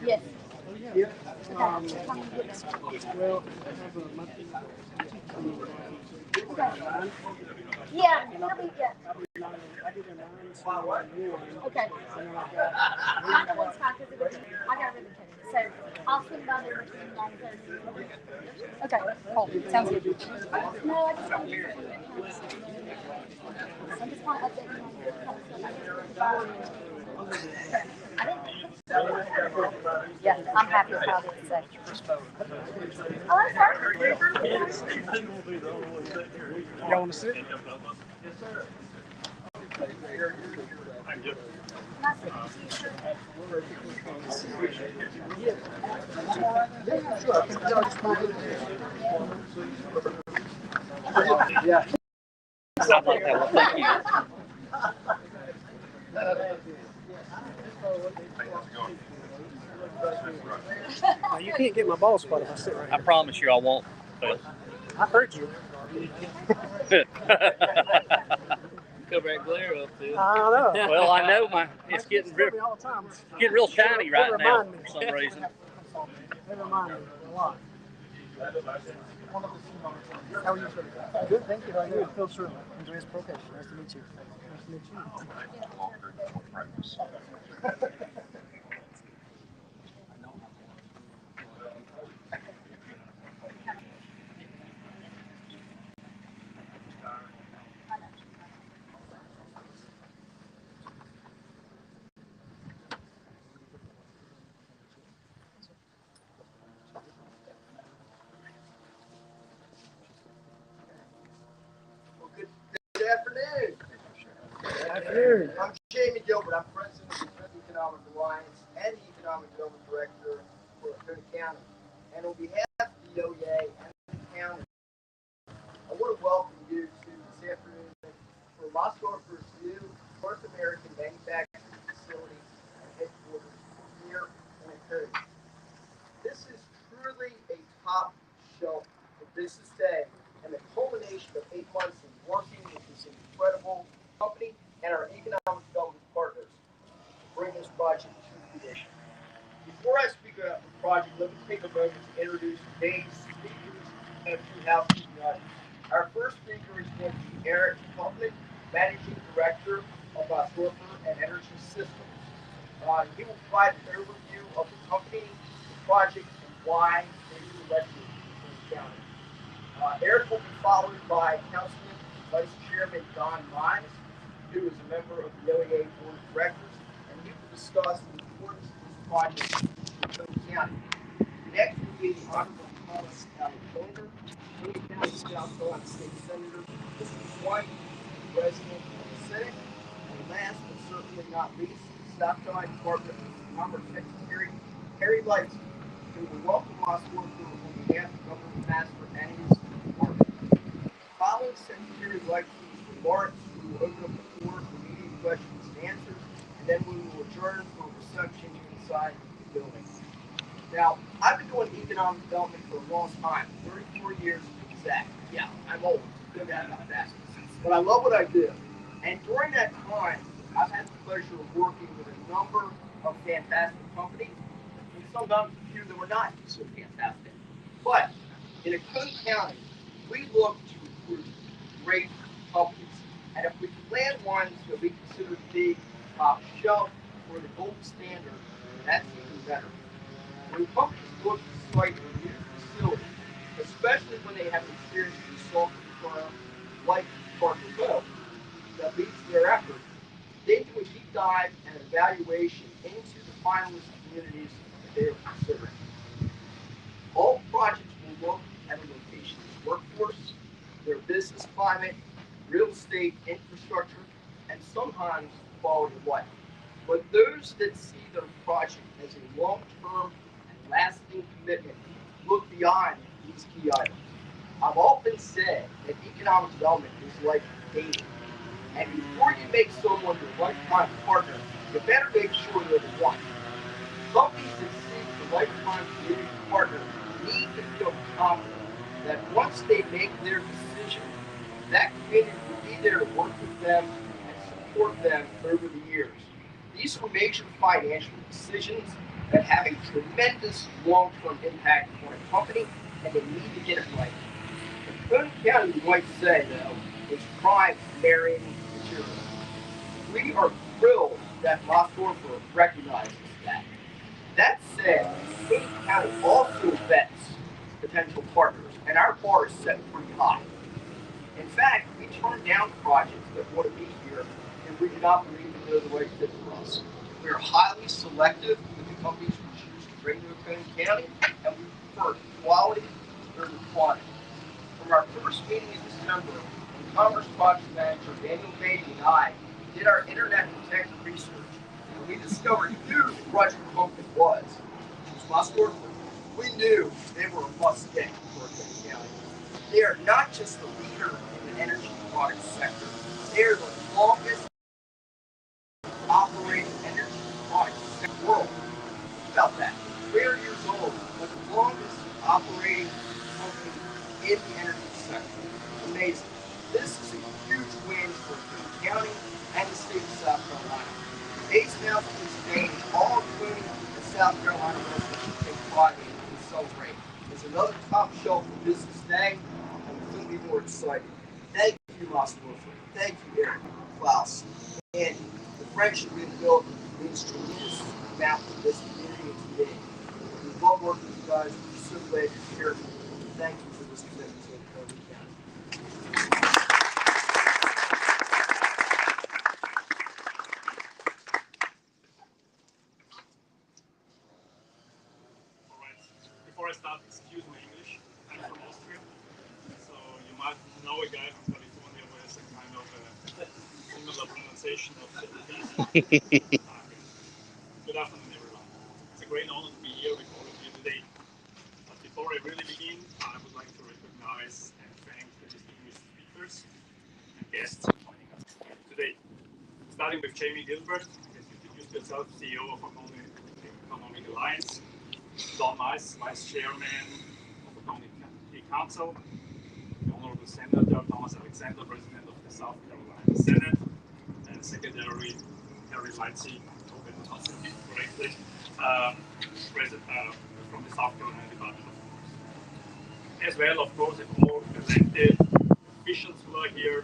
Yes. Yeah. Okay. Well, I have a monthly. Okay. Yeah, he'll be, yeah. I did a 9 to 1. Okay. And then I got 9 to 1's fine because it would be, I got a ribbon cutting. So I'll swing by there between 9:30. Okay, cool. Sounds good. No, I just want to do something that kind of stuff. I'm just kind of updating on the kind of stuff. I didn't think so. Yeah, I'm happy with how this is set. Oh, I'm sorry. Y'all want to sit? Yeah. Sounds like that. Well, thank you. Now, you can't get my ball spot if I sit right I here. promise you I won't. But I hurt you. cover that glare up, dude. I know. Well, I know it's getting all the time. real shiny right now remind me. for some reason. They remind me a lot. How are you, sir? Good, thank you. How are you? Phil Sherman, Andreas Prokesh. Nice to meet you. Nice to meet you. Good afternoon. Good afternoon. I'm Jamie Gilbert. I'm president of the Economic Alliance and the Economic Development Director for Oconee County. And on behalf of the OEA and the county, I want to welcome you to this afternoon for Mosdorfer's new North American manufacturing facility and headquarters here in Oconee. This is truly a top shelf business day and the culmination of 8 months of working with this incredible company and our economic development partners to bring this project to fruition. Before I speak about the project, let me take a moment to introduce today's speakers and a few housekeeping items. Our first speaker is going to be Eric Huffman, Managing Director of Sulfur and Energy Systems. He will provide an overview of the company, the project, and why they selected this county. Eric will be followed by Councilman Vice Chairman Don Mize, who is a member of the OEA Board of Directors, and he will discuss the importance of this project to Oconee County. Next will be the Honorable Thomas Alexander, Oconee County South Carolina State Senator, District 1, President of the Senate, and last but certainly not least, South Carolina Department of Commerce Secretary Harry Lightsey, who will welcome us on behalf of Governor Master and his department. Following Secretary Lightsey's remarks, we will open up the floor for meeting questions and answers, and then we will adjourn for reception inside the building. Now, I've been doing economic development for a long time, 34 years exact. Yeah, I'm old, no doubt about that. But I love what I do. And during that time, I've had the pleasure of working with a number of fantastic companies, and sometimes a few that were not so fantastic. But in Oconee County, we look to recruit great companies. And if we can land ones that we consider to be top shelf or the gold standard, that's even better. When companies look to site a new facility, especially when they have experience in a consulting firm like Parker Hill that leads their effort, they do a deep dive and evaluation into the finalist communities that they are considering. All projects will look at a location's workforce, their business climate, real estate infrastructure, and sometimes quality of life. But those that see their project as a long-term and lasting commitment look beyond these key items. I've often said that economic development is like dating. And before you make someone your lifetime partner, you better make sure they're the one. Companies that seek the lifetime community partner need to feel confident that once they make their decision, that community will be there to work with them and support them over the years. These are major financial decisions, that have a tremendous long-term impact on a company, and they need to get it right. Oconee County, we might say, though, is prime marrying material. We are thrilled that Mossdorfer recognizes that. That said, Oconee County also vets potential partners, and our bar is set pretty high. In fact, we turn down projects that want to be here and we do not believe that they're the right fit for us. We are highly selective with the companies we choose to bring to Oconee County, and we prefer quality over quantity. From our first meeting in December, when Commerce Project Manager Daniel Beatty and I did our internet detective research, and we discovered who the project company was, which was Mossdorfer. We knew they were a must-get for Oconee County. They are not just the leader in the energy products sector, they are the longest operating energy products sector in the world. Think about that. 300 years old, but the longest operating company in the energy sector. Amazing. This is a huge win for Oconee County and the state of South Carolina. Today's announcement is made all Oconee and South Carolina residents should take pride in and celebrate. It's another top shelf for Business Day, and we couldn't be more excited. Thank you, Mossdorfer. Thank you, Eric, Klaus, and the friendship we've built means tremendous amount for this community and today. We love working with you guys. We're so glad you're here. Thank you for this commitment to Oconee County. All right. Before I start, excuse my English. I'm from Austria, so you might know a guy from California who has a kind of a similar pronunciation of the T. Good afternoon, everyone. It's a great honor to be here with all of you today. But before I really begin, I would like to recognize and thank the distinguished speakers and guests joining us here today. Starting with Jamie Gilbert, as introduced yourself, CEO of Oconee Economic Alliance, Don Mice, Vice Chairman of Oconee Council, the Honorable Senator Thomas Alexander, President of the South Carolina Senate, and Secretary Harry Lightsey, correctly, from the South Carolina Department of Commerce. As well, of course, all elected officials who are here,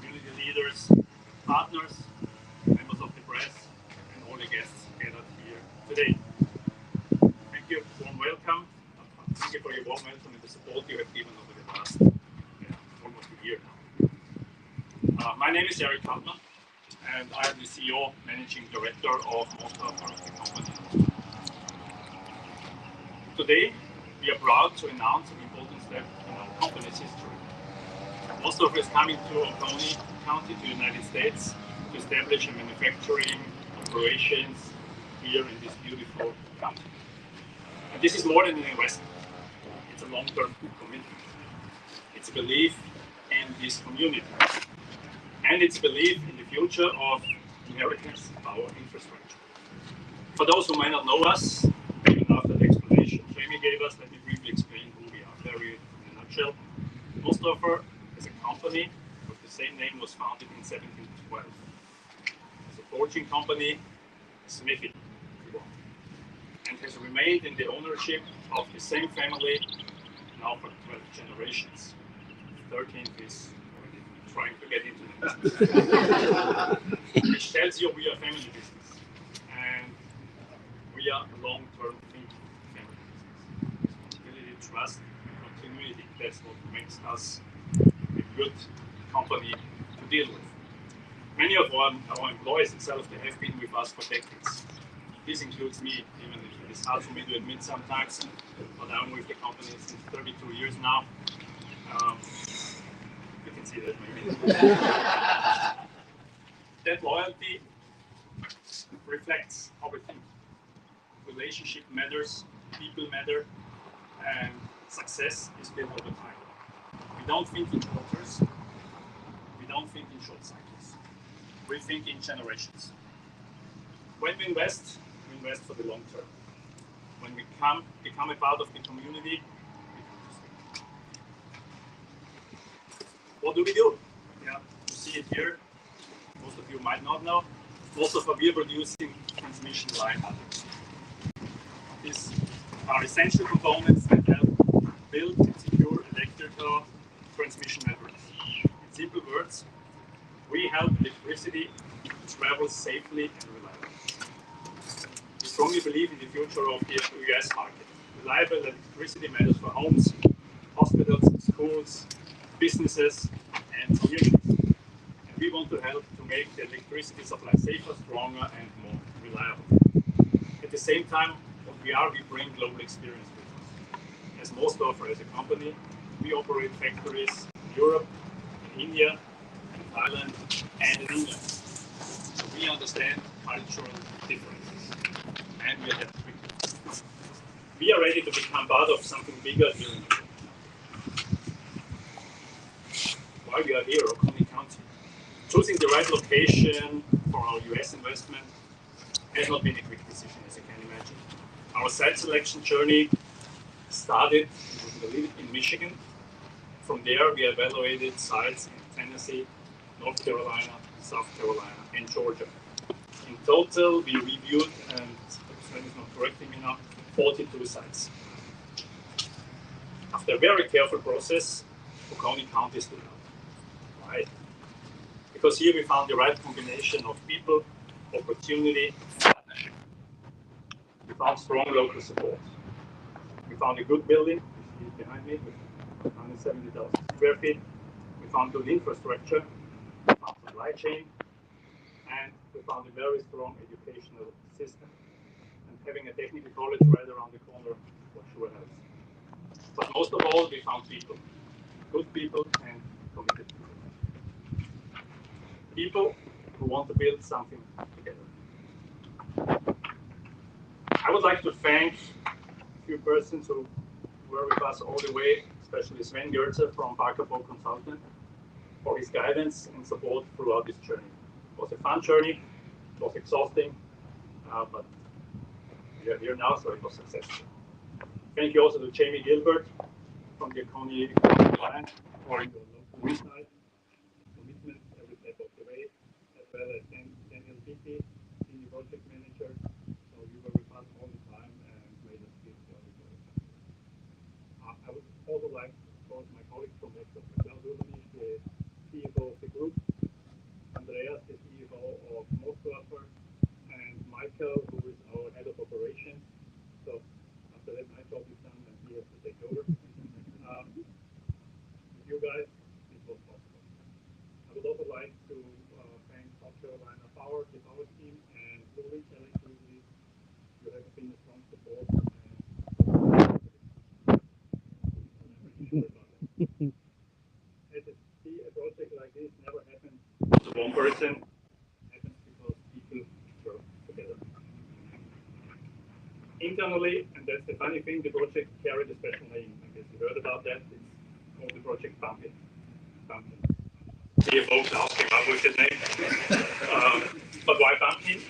community leaders, partners, members of the press, and all the guests gathered here today. Thank you, warm welcome. Thank you for your warm welcome and the support you have given over the last almost a year now. My name is Eric Kaltner, and I am the CEO, Managing Director of Mossdorfer, the company. Today, we are proud to announce an important step in our company's history. Mossdorfer is coming to Oconee County, to the United States, to establish a manufacturing operations here in this beautiful country. And this is more than an investment. It's a long-term commitment. It's a belief in this community. And it's a belief in the future of America's power infrastructure. For those who might not know us, even after the explanation Jamie gave us, let me briefly explain who we are, very in a nutshell. Mossdorfer, as a company with the same name, was founded in 1712. It's a forging company, smithy, if you want, and has remained in the ownership of the same family now for 12 generations. 13th is trying to get into the business. Which tells you we are a family business, and we are a long-term thinking family business. Responsibility, trust, and continuity, that's what makes us a good company to deal with. Many of our employees itself, they have been with us for decades. This includes me, even if it is hard for me to admit sometimes, but I'm with the company since 32 years now. You can see that maybe. That loyalty reflects how we think. Relationship matters, people matter, and success is built over time. We don't think in quarters, we don't think in short cycles. We think in generations. When we invest for the long term. When we become a part of the community, we come to stay. What do we do? Yeah, you see it here. Most of you might not know. Most of we are producing transmission line others. are essential components that help build and secure electrical transmission networks. In simple words, we help electricity to travel safely and reliably. We strongly believe in the future of the US market. Reliable electricity matters for homes, hospitals, schools, businesses, and communities. And we want to help to make the electricity supply safer, stronger, and more reliable. At the same time, what we bring global experience with us. As most offer as a company, we operate factories in Europe, in India, in Thailand, and in England. So we understand cultural differences, and we adapt quickly. We are ready to become part of something bigger here in Europe. Why we are here, Oconee County? Choosing the right location for our US investment has not been a quick decision, as you can imagine. Our site selection journey started in Michigan. From there, we evaluated sites in Tennessee, North Carolina, South Carolina, and Georgia. In total, we reviewed, and Sven is not correcting me now, 42 sites. After a very careful process, Oconee County stood out. Why? Because here we found the right combination of people, opportunity, and partnership. We found strong local support. We found a good building, which is behind me, with 170,000 square feet. We found good infrastructure, we found supply chain, and we found a very strong educational system. And having a technical college right around the corner for sure helps. But most of all, we found people. Good people and committed people. People who want to build something together. I would like to thank a few persons who were with us all the way, especially Sven Gerzer from Parker Poe Consultant, for his guidance and support throughout this journey. It was a fun journey, it was exhausting, but we are here now, so it was successful. Thank you also to Jamie Gilbert from the Oconee Alliance for your local insight, commitment every step of the way, as well as Daniel Pitti, Senior Project Manager. So you were with us all the time and made us feel very good. I would also like to thank my colleagues from Microsoft, the CFO of the group, Andreas, the CFO of Mosdorfer, and Michael, who is our head of operations. So after that, my job is done, and he has to take over. With you guys, this was possible. I would also like to thank South Carolina Power, the power team, and Blue Ridge Electricity. You have been a strong support. A project like this never happens to one person. It happens because people work together. Internally, and that's the funny thing, the project carried a special name. I guess you heard about that. It's called the Project Pumpkin. CFO Klaus came up with the name. But why pumpkin?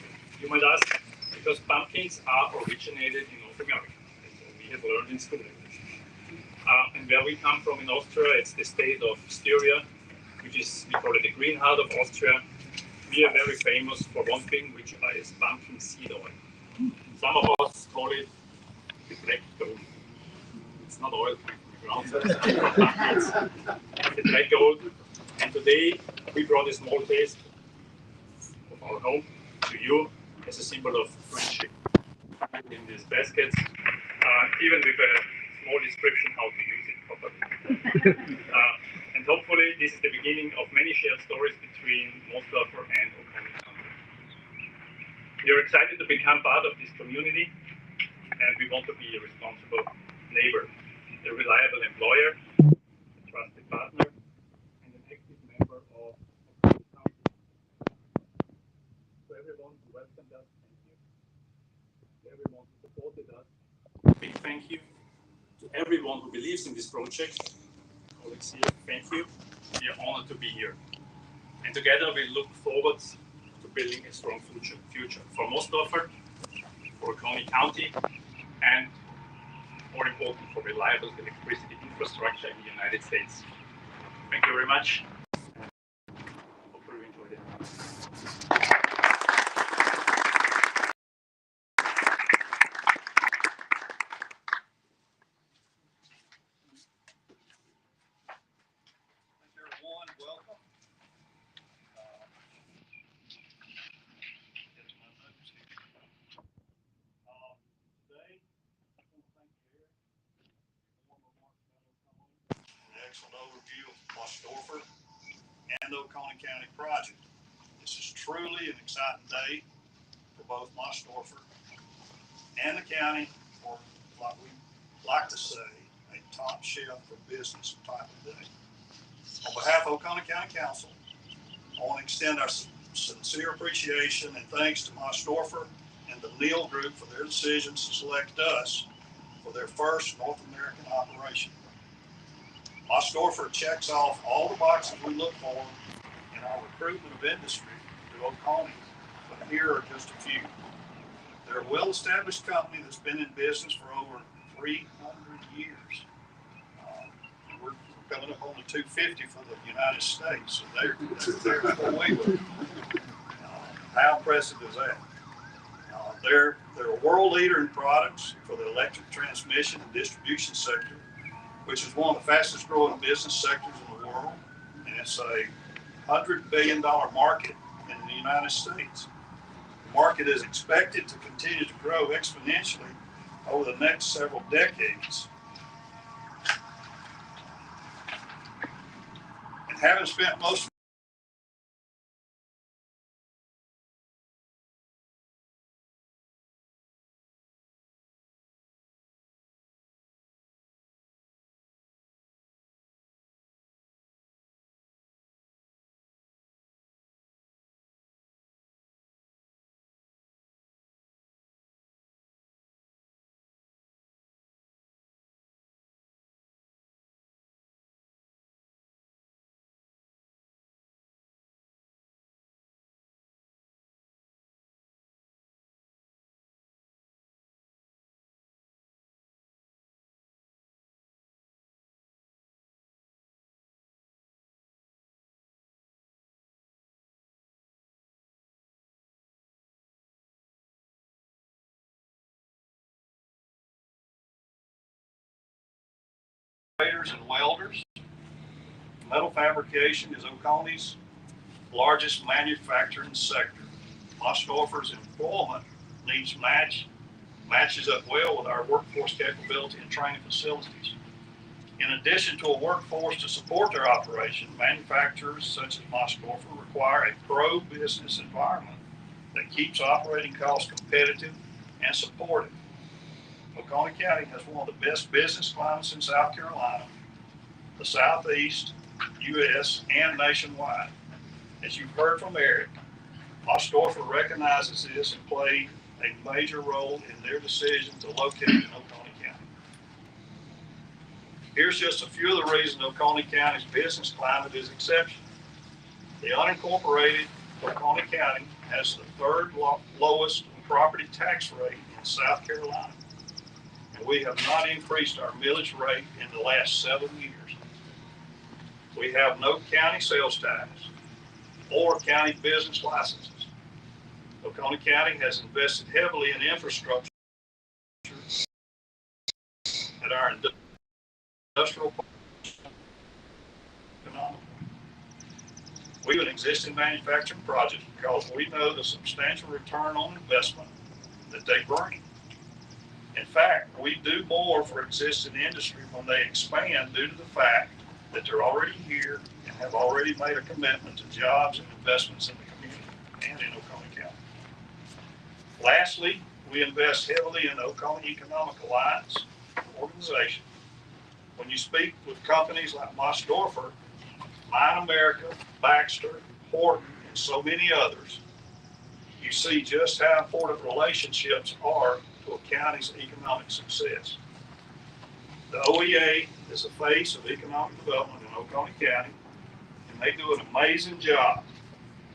You might ask. Because pumpkins are originated in North America. That's what we have learned in school. And where we come from in Austria, it's the state of Styria, which is, we call it the green heart of Austria. We are very famous for one thing, which is pumpkin seed oil. Some of us call it the black gold. It's not oil coming from the ground, so it's the black gold. And today we brought a small taste of our home to you as a symbol of friendship. In these baskets, even with a small description how to use it properly. And hopefully this is the beginning of many shared stories between Mosdorfer and Oconee County. We are excited to become part of this community, and we want to be a responsible neighbor, a reliable employer, a trusted partner, and an active member of Oconee County. To everyone who welcomed us, thank you. To everyone who supported us, big thank you. To everyone who believes in this project, colleagues here, thank you. We are honored to be here. And together we look forward to building a strong future for Mosdorfer, for Oconee County, and more important, for reliable electricity infrastructure in the United States. Thank you very much. Hope you enjoyed it. excellent overview of Mossdorfer and the Oconee County project. This is truly an exciting day for both Mossdorfer and the county, or like we like to say, a top shelf for business type of day. On behalf of Oconee County Council, I want to extend our sincere appreciation and thanks to Mossdorfer and the Neal Group for their decision to select us for their first North American operation. Mossdorfer checks off all the boxes we look for in our recruitment of industry to Oconee, but here are just a few. They're a well-established company that's been in business for over 300 years. We're coming up on the 250 for the United States, so they're there before we were. How impressive is that? They're a world leader in products for the electric transmission and distribution sector, which is one of the fastest growing business sectors in the world, and it's a $100 billion market in the United States. The market is expected to continue to grow exponentially over the next several decades. And having spent most operators and welders, metal fabrication is Oconee's largest manufacturing sector. Mossdorfer's employment needs matches up well with our workforce capability and training facilities. In addition to a workforce to support their operation, manufacturers such as Mossdorfer require a pro-business environment that keeps operating costs competitive and supportive. Oconee County has one of the best business climates in South Carolina, the Southeast, U.S., and nationwide. As you've heard from Eric, Mossdorfer recognizes this and played a major role in their decision to locate in Oconee County. Here's just a few of the reasons Oconee County's business climate is exceptional. The unincorporated Oconee County has the third lowest property tax rate in South Carolina, and we have not increased our millage rate in the last 7 years. We have no county sales tax or county business licenses. Oconee County has invested heavily in infrastructure at our industrial parks. We have an existing manufacturing project because we know the substantial return on investment that they bring. In fact, we do more for existing industry when they expand due to the fact that they're already here and have already made a commitment to jobs and investments in the community and in Oconee County. Lastly, we invest heavily in the Oconee Economic Alliance organization. When you speak with companies like Mossdorfer, Mine America, Baxter, Horton, and so many others, you see just how important relationships are to a county's economic success. The OEA is the face of economic development in Oconee County, and they do an amazing job.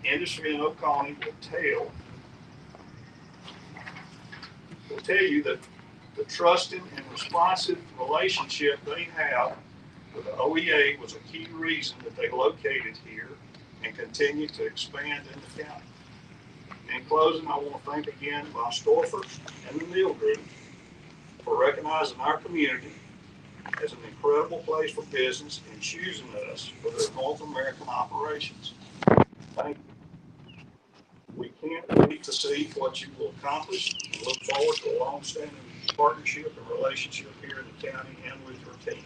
Industry in Oconee will tell you that the trusting and responsive relationship they have with the OEA was a key reason that they located here and continue to expand in the county. In closing, I want to thank again Mossdorfer and the Neal Group for recognizing our community as an incredible place for business and choosing us for their North American operations. Thank you. We can't wait to see what you will accomplish and look forward to a long-standing partnership and relationship here in the county and with your team.